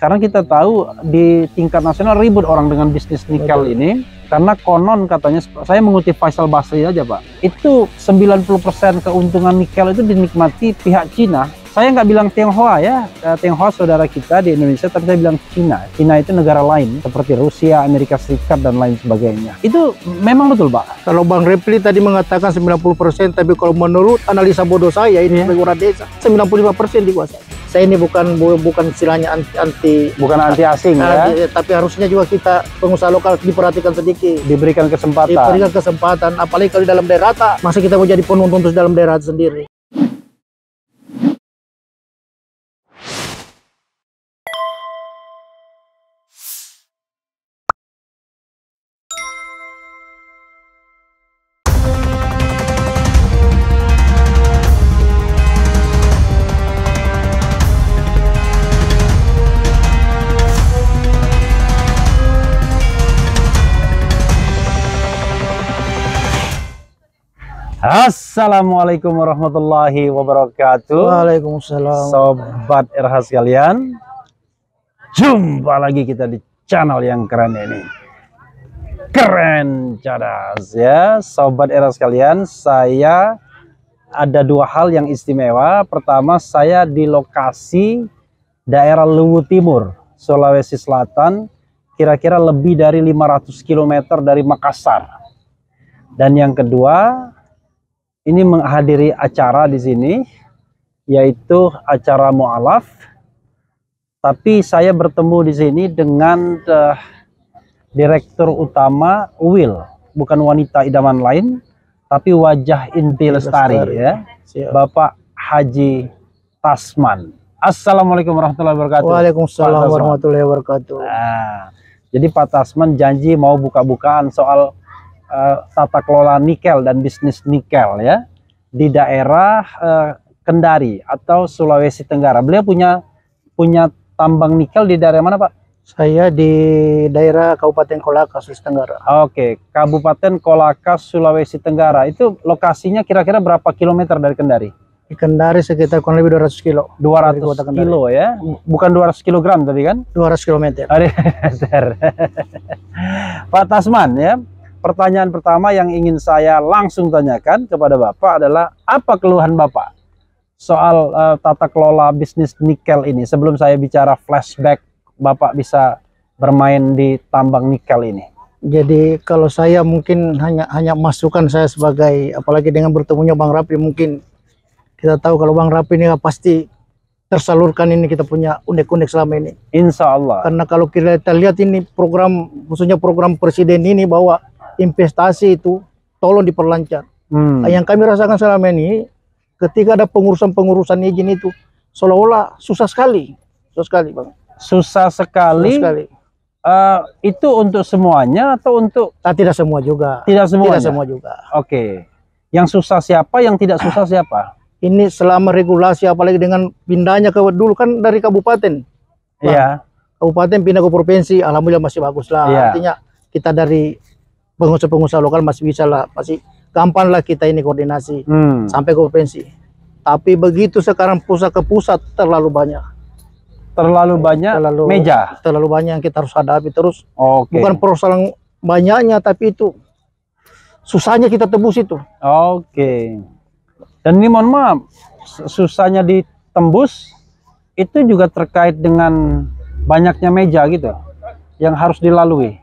Karena kita tahu di tingkat nasional ribut orang dengan bisnis nikel ini. Karena konon katanya, saya mengutip Faisal Basri aja Pak, itu 90% keuntungan nikel itu dinikmati pihak Cina. Saya nggak bilang Tionghoa ya, Tionghoa saudara kita di Indonesia, tapi saya bilang Cina. Cina itu negara lain seperti Rusia, Amerika Serikat dan lain sebagainya. Itu memang betul Pak? Kalau Bang Repli tadi mengatakan 90%, tapi kalau menurut analisa bodoh saya ini sebagai orang desa 95% dikuasai. Saya ini bukan istilahnya anti Bukan anti asing ya, tapi harusnya juga kita pengusaha lokal diperhatikan sedikit, diberikan kesempatan. apalagi kalau di dalam daerah masa kita mau jadi penonton terus dalam daerah sendiri. Assalamualaikum warahmatullahi wabarakatuh. Waalaikumsalam. Sobat RH sekalian, jumpa lagi kita di channel yang keren ini. Keren cadas ya, Sobat RH sekalian. Saya ada dua hal yang istimewa. Pertama, saya di lokasi daerah Luwu Timur, Sulawesi Selatan, kira-kira lebih dari 500 km dari Makassar. Dan yang kedua, ini menghadiri acara di sini, yaitu acara mu'alaf. Tapi saya bertemu di sini dengan Direktur Utama UIL, bukan wanita idaman lain, tapi wajah inti lestari ya, Bapak Haji Tasman. Assalamualaikum warahmatullahi wabarakatuh. Waalaikumsalam warahmatullahi wabarakatuh. Nah, jadi Pak Tasman janji mau buka-bukaan soal tata kelola nikel dan bisnis nikel ya di daerah Kendari atau Sulawesi Tenggara. Beliau punya tambang nikel di daerah mana Pak? Saya di daerah Kabupaten Kolaka, Sulawesi Tenggara. Oke, Kabupaten Kolaka, Sulawesi Tenggara. Itu lokasinya kira-kira berapa kilometer dari Kendari? Di Kendari sekitar kurang lebih 200 kilo. 200 kilo ya? Bukan 200 kilogram tadi kan? 200 kilometer. Pak Tasman ya, pertanyaan pertama yang ingin saya langsung tanyakan kepada Bapak adalah apa keluhan Bapak soal tata kelola bisnis nikel ini? Sebelum saya bicara flashback, Bapak bisa bermain di tambang nikel ini. Jadi kalau saya mungkin hanya masukan saya sebagai, apalagi dengan bertemunya Bang Rapi, mungkin kita tahu kalau Bang Rapi ini pasti tersalurkan ini kita punya unek-unek selama ini. Insya Allah. Karena kalau kita lihat ini program, khususnya program Presiden ini bahwa investasi itu tolong diperlancar. Yang kami rasakan selama ini, ketika ada pengurusan izin itu seolah-olah susah sekali Bang. Susah sekali. Itu untuk semuanya atau untuk? Tidak semua juga. Tidak semuanya. Tidak semua juga. Oke. Yang susah siapa? Yang tidak susah siapa? Ini selama regulasi, apalagi dengan pindahnya ke dulu kan dari kabupaten. Iya. Kabupaten pindah ke provinsi, alhamdulillah masih bagus lah. Iya. Artinya kita dari pengusaha lokal masih bisa lah, masih gampang lah kita ini koordinasi sampai ke provinsi. Tapi begitu sekarang pusat ke pusat terlalu banyak. Terlalu banyak yang kita harus hadapi terus. Bukan persoalan banyaknya, tapi itu susahnya kita tebus itu. Dan ini mohon maaf, susahnya ditembus itu juga terkait dengan banyaknya meja gitu yang harus dilalui.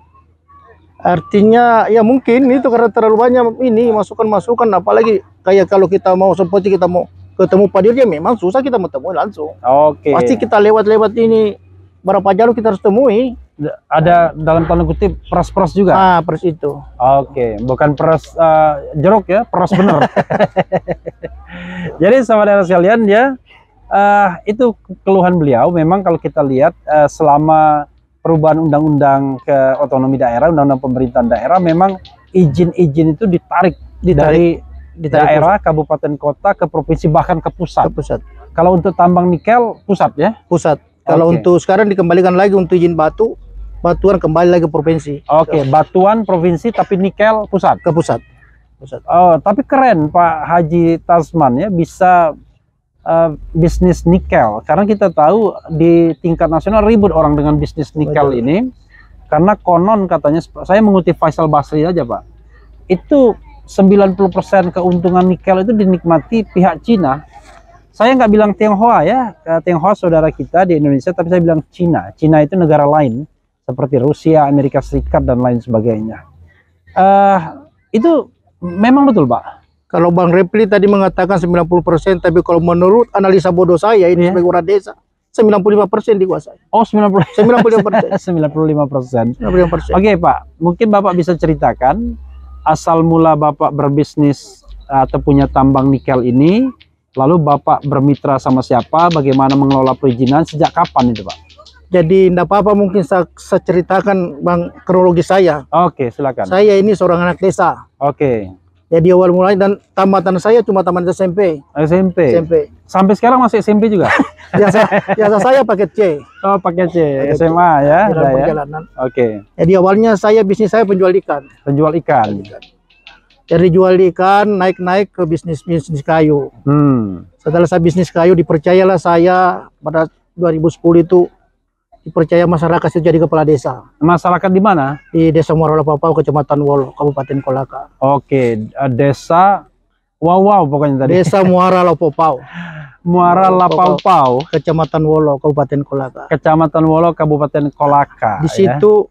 Artinya ya mungkin itu karena terlalu banyak ini masukan-masukan, apalagi kayak kalau kita mau seperti kita mau ketemu Pak Dirjen memang susah kita mau temui langsung. Pasti kita lewat ini berapa jalur kita harus temui. Ada dalam tanda kutip pers juga. Pers itu. Bukan pers jeruk ya, pers bener. Jadi saudara sekalian ya, itu keluhan beliau. Memang kalau kita lihat selama perubahan undang-undang ke otonomi daerah, undang-undang pemerintahan daerah, memang izin-izin itu ditarik dari daerah, kabupaten kota ke provinsi, bahkan ke pusat. Kalau untuk tambang nikel pusat ya? Pusat. Kalau untuk sekarang dikembalikan lagi untuk izin batuan kembali lagi ke provinsi. Batuan provinsi tapi nikel pusat. Ke pusat. Tapi keren Pak Haji Tasman ya, bisa bisnis nikel, karena kita tahu di tingkat nasional ribut orang dengan bisnis nikel. Betul. Ini karena konon katanya, saya mengutip Faisal Basri aja Pak, itu 90% keuntungan nikel itu dinikmati pihak Cina. Saya nggak bilang Tionghoa ya, Tionghoa saudara kita di Indonesia, tapi saya bilang Cina. Cina itu negara lain seperti Rusia, Amerika Serikat dan lain sebagainya. Itu memang betul Pak? Kalau Bang Repli tadi mengatakan 90%, tapi kalau menurut analisa bodoh saya ini sebagai orang desa, 95% dikuasai. Oh, 95%. 95%. Oke Pak, mungkin Bapak bisa ceritakan asal mula Bapak berbisnis atau punya tambang nikel ini, lalu Bapak bermitra sama siapa, bagaimana mengelola perizinan, sejak kapan itu Pak? Jadi tidak apa-apa, mungkin saya ceritakan Bang kronologi saya. Oke, silakan. Saya ini seorang anak desa. Oke. Jadi awal mulai dan tamatan saya cuma taman SMP. SMP. Sampai sekarang masih SMP juga? biasa saya paket C. Oh, paket C. SMA ya. Perjalanan. Oke. Jadi awalnya bisnis saya penjual ikan. Penjual ikan. Dari jual ikan naik ke bisnis kayu. Setelah saya bisnis kayu, dipercayalah saya pada 2010 itu, dipercaya masyarakat itu jadi kepala desa. Masyarakat di mana? Di Desa Muara Lapau, Kecamatan Wolo, Kabupaten Kolaka. Oke, desa wow pokoknya tadi. Desa Muara Lapau. Muara Lapau, Kecamatan Wolo, Kabupaten Kolaka. Kecamatan Wolo, Kabupaten Kolaka. Di situ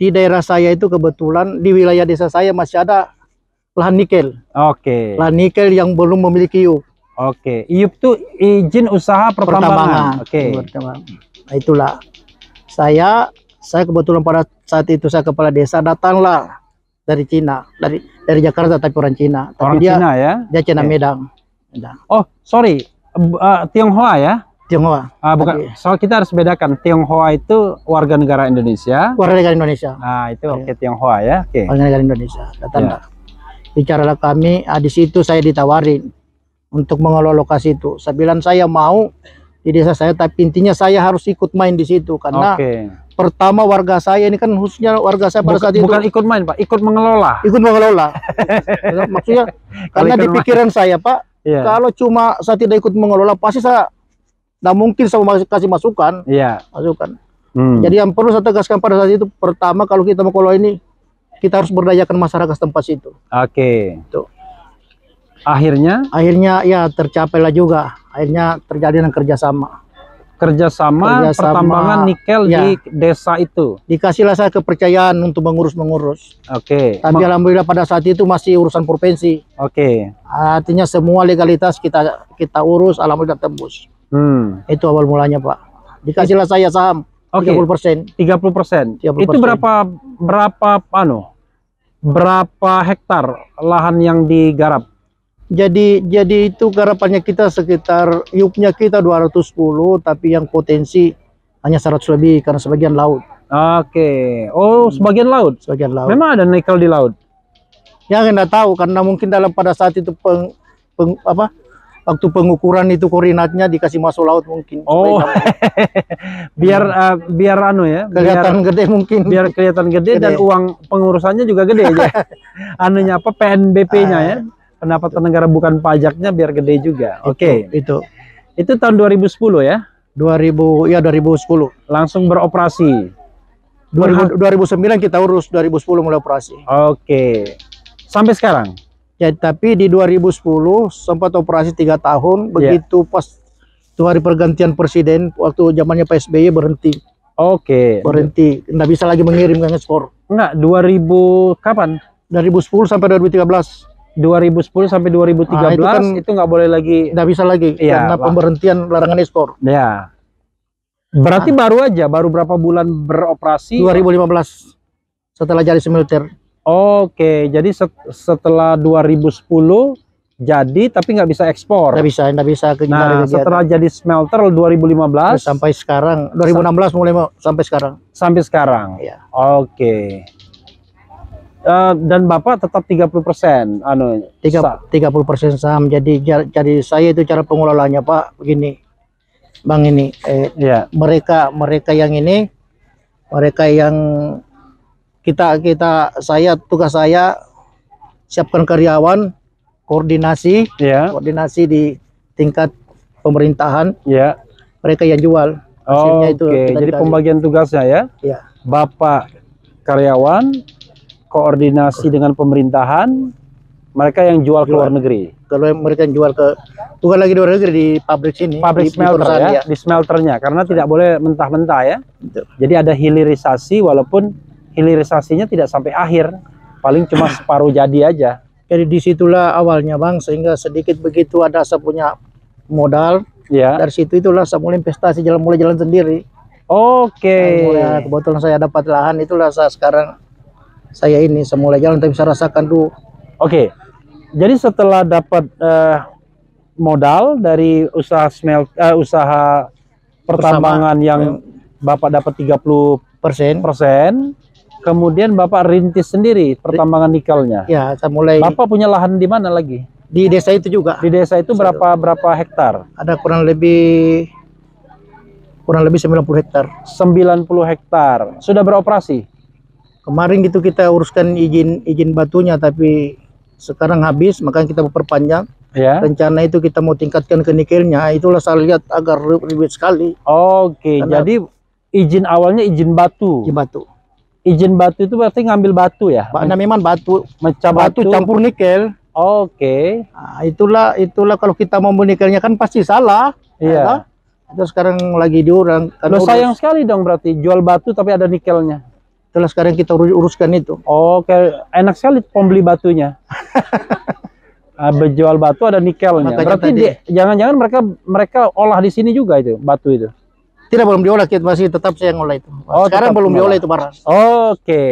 di daerah saya itu kebetulan di wilayah desa saya masih ada lahan nikel. Oke. Lahan nikel yang belum memiliki IUP. Oke, IUP itu izin usaha pertambangan. Oke. Nah, itulah. Saya kebetulan pada saat itu saya kepala desa, datanglah dari Cina, dari Jakarta tapi orang Cina. Tapi orang Cina ya? Dia Cina Medang. Oh, sorry. Tionghoa ya? Tionghoa. Bukan. Soal kita harus bedakan. Tionghoa itu warga negara Indonesia. Warga negara Indonesia. Nah, itu oke, Tionghoa ya. Oke. Warga negara Indonesia. Datanglah. Bicaralah kami, di situ saya ditawarin untuk mengelola lokasi itu. Saya bilang saya mau di desa saya, tapi intinya saya harus ikut main di situ karena pertama warga saya ini kan, khususnya warga saya pada saat itu bukan ikut main Pak, ikut mengelola. Maksudnya karena di pikiran saya Pak, kalau cuma saya tidak ikut mengelola, pasti saya tidak mungkin saya kasih masukan. Jadi yang perlu saya tegaskan pada saat itu, pertama kalau kita mau kelola ini, kita harus berdayakan masyarakat tempat situ. Akhirnya ya tercapailah juga. Akhirnya terjadi kerjasama pertambangan nikel di desa itu. Dikasihlah saya kepercayaan untuk mengurus. Tapi alhamdulillah pada saat itu masih urusan provinsi. Artinya semua legalitas kita urus, alhamdulillah tembus. Itu awal mulanya Pak. Dikasihlah saya saham 30%. 30%. Itu berapa hektar lahan yang digarap? Jadi itu garapannya kita sekitar, IUP-nya kita 210, tapi yang potensi hanya 100 lebih karena sebagian laut. Oh, sebagian laut. Memang ada nikel di laut? Ya nggak tahu, karena mungkin pada saat itu waktu pengukuran itu koordinatnya dikasih masuk laut mungkin. Oh. biar kelihatan gede mungkin. Biar kelihatan gede dan uang pengurusannya juga gede aja. PNBP-nya ya. Pendapatan negara bukan pajaknya biar gede juga. Itu tahun 2010 ya? 2010. Langsung beroperasi. 2009 kita urus, 2010 mulai operasi. Sampai sekarang? Ya, tapi di 2010 sempat operasi 3 tahun. Begitu pas itu hari pergantian presiden, waktu zamannya Pak SBY berhenti. Berhenti. Nggak bisa lagi mengirim ke ekspor. Enggak, 2000 kapan? 2010 sampai 2013. 2010 sampai 2013 itu nggak boleh lagi, nggak bisa lagi karena pemberhentian larangan ekspor. Berarti baru berapa bulan beroperasi? 2015 setelah jadi smelter. Jadi setelah 2010 jadi tapi nggak bisa ekspor. Nggak bisa. Setelah jadi smelter 2015 sampai sekarang, 2016 mulai sampai sekarang. Sampai sekarang. Dan Bapak tetap 30%, 30% saham. Jadi saya itu cara pengelolanya Pak begini, Bang ini, mereka yang tugas saya siapkan karyawan, koordinasi di tingkat pemerintahan, Ya. mereka yang jual. Hasilnya itu Oke, kita jadi dikasih. pembagian tugasnya ya. Ya, Bapak karyawan, koordinasi dengan pemerintahan, mereka yang jual ke luar negeri. kalau mereka yang jual ke, bukan lagi di luar negeri, di pabrik sini, Pabrik di smelter perusahaan, ya, di smelternya, karena tidak boleh mentah-mentah ya. Betul. Jadi ada hilirisasi, walaupun hilirisasinya tidak sampai akhir, paling cuma separuh jadi aja. Jadi disitulah awalnya Bang, sehingga sedikit begitu ada saya punya modal, Ya. dari situ itulah saya mulai investasi, mulai jalan sendiri. Oke. Mulai kebetulan saya dapat lahan, itulah saya sekarang saya ini semula jalan, tapi saya rasakan dulu. Oke. Jadi setelah dapat modal dari usaha usaha pertambangan yang Bapak dapat 30%, kemudian Bapak rintis sendiri pertambangan nikelnya. Ya, saya mulai Bapak punya lahan di mana lagi? di desa itu juga. Di desa itu berapa hektar? Ada kurang lebih 90 hektar. 90 hektar. Sudah beroperasi? Kemarin gitu kita uruskan izin batunya, tapi sekarang habis, makanya kita perpanjang. Ya. Rencana itu kita mau tingkatkan ke nikelnya. Itulah saya lihat agak ribet sekali. Oke, Karena- jadi izin awalnya izin batu. Izin batu. Izin batu itu berarti ngambil batu ya? Nah, memang batu Mecah batu campur nikel. Oke. Nah, itulah kalau kita mau nikelnya kan pasti salah. Iya. Itu sekarang lagi diurang. Kan Loh, sayang sekali dong berarti jual batu tapi ada nikelnya. Itulah sekarang kita uruskan itu. Oke, enak sekali pembeli batunya. Berjual batu ada nikelnya. Makanya Berarti tadi- jangan-jangan mereka olah di sini juga itu batu itu. Tidak, belum diolah, kita masih tetap saya ngolah itu. Oh, Sekarang tetap belum ngolah. diolah itu barang. Oke.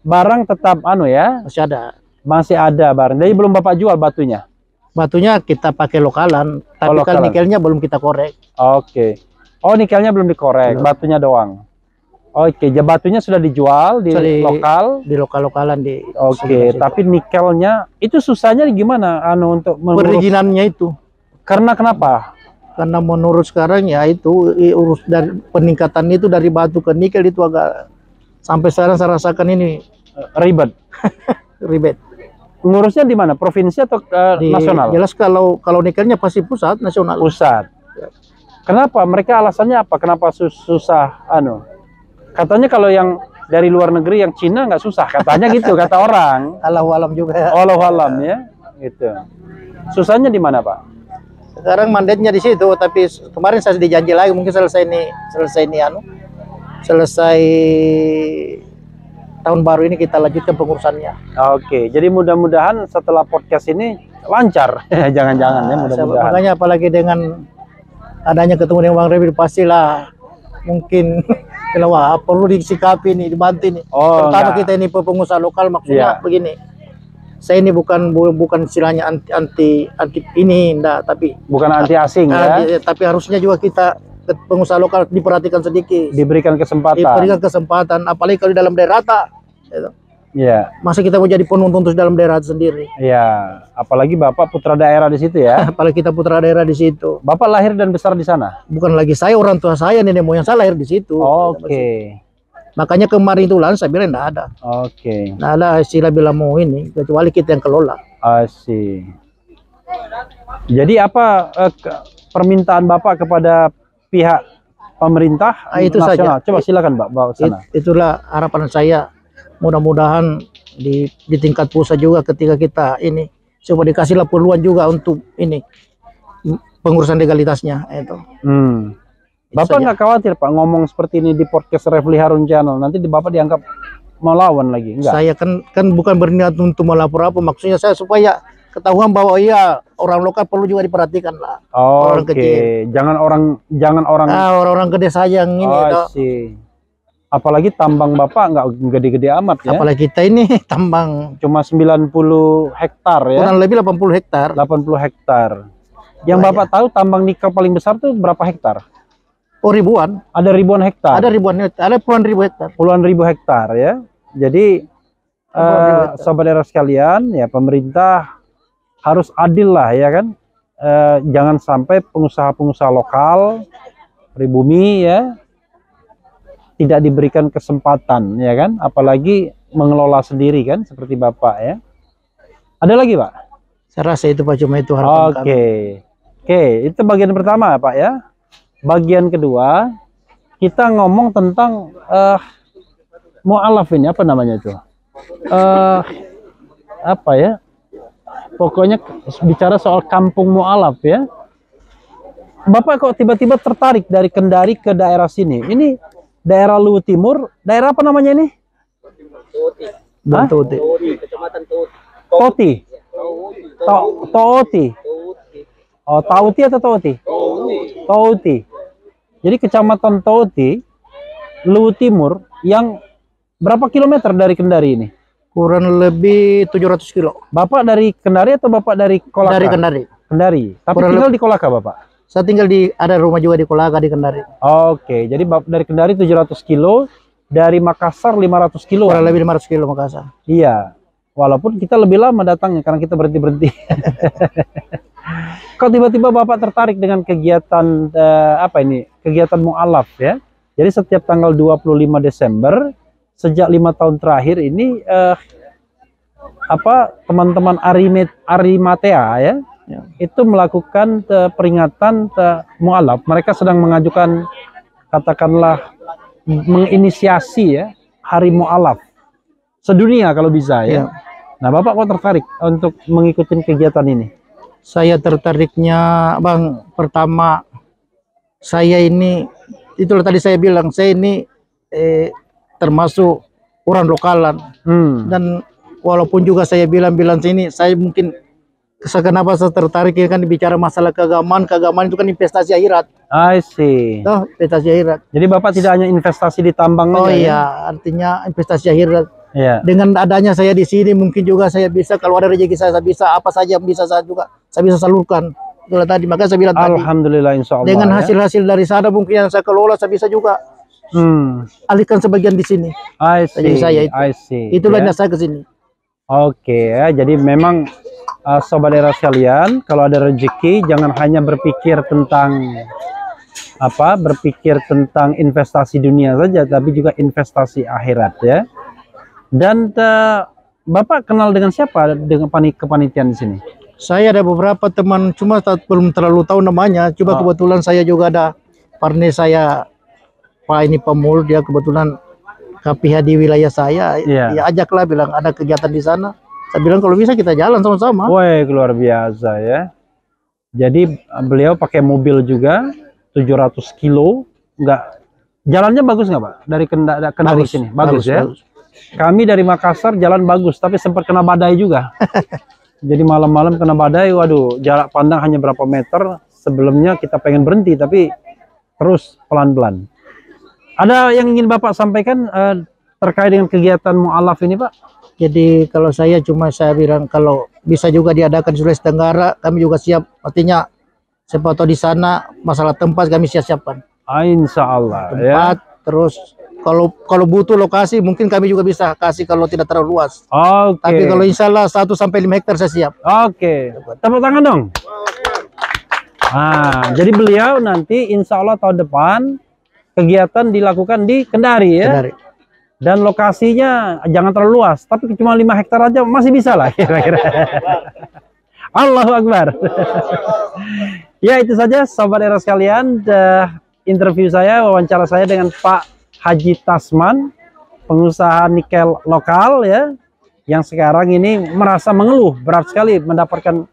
Barang tetap anu ya, Masih ada. masih ada barang. Jadi belum Bapak jual batunya. Batunya kita pakai lokalan, tapi kan lokalan. nikelnya belum kita korek. Oke. Oh, nikelnya belum dikorek, Belum. batunya doang. Oke, jadi batunya sudah dijual di Sudah lokal. Di lokal-lokalan di. Oke, situ. tapi nikelnya itu susahnya gimana anu untuk mengurus? perizinannya itu. Karena kenapa? Karena menurut sekarang ya itu urus dari peningkatan itu dari batu ke nikel itu agak sampai sekarang saya rasakan ini Ribet. ribet. Ngurusnya di mana? Provinsi atau nasional? Jelas kalau nikelnya pasti pusat nasional. Pusat. Kenapa? Mereka alasannya apa? Kenapa susah anu? Katanya kalau yang dari luar negeri yang Cina nggak susah, katanya gitu kata orang. Allahu alam juga. Walau alam ya, gitu. Susahnya di mana, Pak? Sekarang mandatnya di situ, tapi kemarin saya dijanji lagi mungkin selesai tahun baru ini kita lanjutkan pengurusannya. Oke, jadi mudah-mudahan setelah podcast ini lancar. Jangan-jangan ya, mudah-mudahan. Makanya apalagi dengan adanya ketemu dengan Bang Revi, pastilah mungkin wah perlu disikapi nih, dibantu nih. Oh, Pertama enggak. kita ini pengusaha lokal, maksudnya Iya. begini. Saya ini bukan istilahnya anti ini, enggak, tapi Bukan anti asing ya, tapi harusnya juga kita pengusaha lokal diperhatikan sedikit, diberikan kesempatan. diberikan kesempatan, apalagi kalau di dalam daerah gitu. Iya, Masa kita mau jadi penonton terus dalam daerah sendiri? iya. Apalagi Bapak putra daerah di situ ya. Apalagi kita putra daerah di situ. Bapak lahir dan besar di sana. Bukan lagi saya, orang tua saya, nenek moyang saya lahir di situ. Oke, Makanya kemarin itu saya bilang enggak ada. oke. Nggak ada istilah bilang mau ini, kecuali kita yang kelola. Asih. Jadi apa permintaan Bapak kepada pihak pemerintah Itu nasional? saja. Coba silakan Pak, bawa ke sana. Itulah harapan saya. Mudah-mudahan di tingkat pusat juga ketika kita ini coba dikasihlah peluang juga untuk ini pengurusan legalitasnya itu. Bapak nggak khawatir Pak ngomong seperti ini di podcast Refli Harun Channel, nanti Bapak dianggap melawan lagi? Enggak. Saya kan bukan berniat untuk melapor apa, maksudnya saya supaya ketahuan bahwa iya orang lokal perlu juga diperhatikan lah. Orang Oke, kecil. jangan orang Orang gede sayang ini toh. sih. Apalagi tambang Bapak nggak gede-gede amat ya. Apalagi kita ini tambang Cuma 90 hektar ya. kurang lebih 80 hektar. 80 hektar. Yang Banyak. Bapak tahu tambang nikel paling besar tuh berapa hektar? Oh, ribuan. Ada ribuan hektar. Ada ribuan hektar, ada puluhan ribu hektar. Puluhan ribu hektar ya. Jadi Puluhan ribu hektar. sobat daerah sekalian, ya pemerintah harus adil lah ya kan. Jangan sampai pengusaha-pengusaha lokal pribumi ya tidak diberikan kesempatan ya kan, apalagi mengelola sendiri kan seperti Bapak ya. Ada lagi Pak? Saya rasa itu Pak, cuma itu harapan kami. Oke. Oke, itu bagian pertama Pak ya. Bagian kedua, kita ngomong tentang mu'alaf ini, apa namanya itu? Apa ya? Pokoknya bicara soal kampung mu'alaf ya. Bapak kok tiba-tiba tertarik dari Kendari ke daerah sini? Ini daerah Luwu Timur, daerah apa namanya ini? Toti. Kecamatan Toti. Toti. Toti. Oh, Tauti atau Toti? Toti. Jadi kecamatan Toti, Luwu Timur, yang berapa kilometer dari Kendari ini? Kurang lebih 700 kilo. Bapak dari Kendari atau Bapak dari Kolaka? Dari Kendari. Kendari. Tapi Kurang tinggal di Kolaka Bapak? Saya tinggal ada rumah juga di Kolaka di Kendari. Oke, jadi Bapak dari Kendari 700 kilo, dari Makassar 500 kilo. Kurang lebih 500 kilo Makassar. Iya. Walaupun kita lebih lama datangnya karena kita berhenti-berhenti. Kok tiba-tiba Bapak tertarik dengan kegiatan apa ini? Kegiatan mu'alaf ya. Jadi setiap tanggal 25 Desember sejak 5 tahun terakhir ini teman-teman Arimatea ya, itu melakukan peringatan mu'alaf. Mereka sedang mengajukan, katakanlah, menginisiasi ya hari mu'alaf sedunia kalau bisa ya. Nah, Bapak kok tertarik untuk mengikuti kegiatan ini? Saya tertariknya Bang, pertama saya ini, itulah tadi saya bilang, saya ini termasuk orang lokalan. Dan walaupun juga saya bilang sini, saya mungkin kenapa saya tertarik ya kan bicara masalah keagamaan itu kan investasi akhirat. I see. Oh, investasi akhirat. Jadi Bapak tidak hanya investasi di tambang aja. Oh iya, ya? artinya investasi akhirat. Ya. Dengan adanya saya di sini mungkin juga saya bisa, kalau ada rezeki saya bisa apa saja bisa saya juga saya bisa salurkan. Itulah tadi, maka saya bilang alhamdulillah, insya Allah. Dengan hasil-hasil dari sana mungkin yang saya kelola saya bisa juga alihkan sebagian di sini. I see. Jadi saya itulah yang saya ke sini. Oke ya, jadi memang sobat era sekalian, kalau ada rezeki jangan hanya berpikir tentang investasi dunia saja, tapi juga investasi akhirat ya. Dan Bapak kenal dengan siapa dengan kepanitiaan di sini? Saya ada beberapa teman, cuma belum terlalu tahu namanya. Coba kebetulan saya juga ada partner saya, Pak ini Pamul, dia kebetulan KPH di wilayah saya. Ya ajaklah, bilang ada kegiatan di sana. Saya bilang kalau bisa kita jalan sama-sama. Woi, luar biasa ya. Jadi beliau pakai mobil juga 700 kilo, jalannya bagus nggak Pak? Dari Kendari sini bagus ya. Bagus. Kami dari Makassar jalan bagus, tapi sempat kena badai juga. Jadi malam-malam kena badai, waduh, jarak pandang hanya berapa meter. Sebelumnya kita pengen berhenti, tapi terus pelan-pelan. Ada yang ingin Bapak sampaikan terkait dengan kegiatan mu'alaf ini Pak? Jadi kalau saya bilang kalau bisa juga diadakan di Sulawesi Tenggara, kami juga siap. Artinya siapa tahu di sana masalah tempat kami siap-siapkan. Insya Allah. Tempat ya. Terus kalau butuh lokasi mungkin kami juga bisa kasih kalau tidak terlalu luas. Oke. Tapi kalau insya Allah 1 sampai 5 hektar saya siap. Oke. Tepuk tangan dong. Nah, jadi beliau nanti insya Allah tahun depan kegiatan dilakukan di Kendari ya. Kendari. Dan lokasinya jangan terlalu luas, tapi cuma 5 hektar aja masih bisa lah kira-kira. Allahu Akbar. Ya, itu saja sobat era sekalian, interview saya, wawancara saya dengan Pak Haji Tasman, pengusaha nikel lokal ya, yang sekarang ini merasa mengeluh berat sekali mendapatkan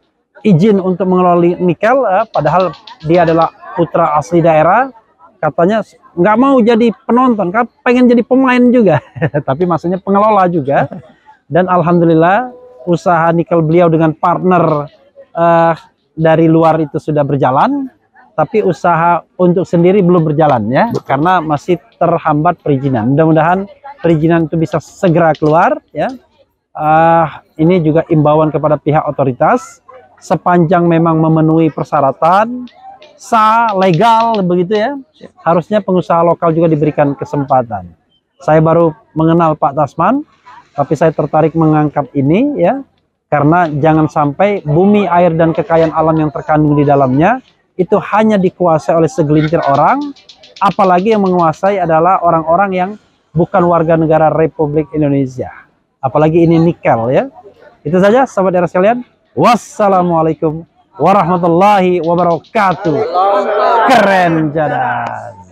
izin untuk mengelola nikel, padahal dia adalah putra asli daerah. Katanya nggak mau jadi penonton, kan pengen jadi pemain juga, tapi maksudnya pengelola juga. Dan alhamdulillah usaha nikel beliau dengan partner dari luar itu sudah berjalan. Tapi usaha untuk sendiri belum berjalan ya, karena masih terhambat perizinan. Mudah-mudahan perizinan itu bisa segera keluar ya. Ini juga imbauan kepada pihak otoritas, sepanjang memang memenuhi persyaratan, sah, legal begitu ya, harusnya pengusaha lokal juga diberikan kesempatan. Saya baru mengenal Pak Tasman, tapi saya tertarik mengangkat ini ya, karena jangan sampai bumi, air, dan kekayaan alam yang terkandung di dalamnya itu hanya dikuasai oleh segelintir orang, apalagi yang menguasai adalah orang-orang yang bukan warga negara Republik Indonesia. Apalagi ini nikel ya. Itu saja sobat era sekalian. Wassalamualaikum warahmatullahi wabarakatuh. Keren jalan.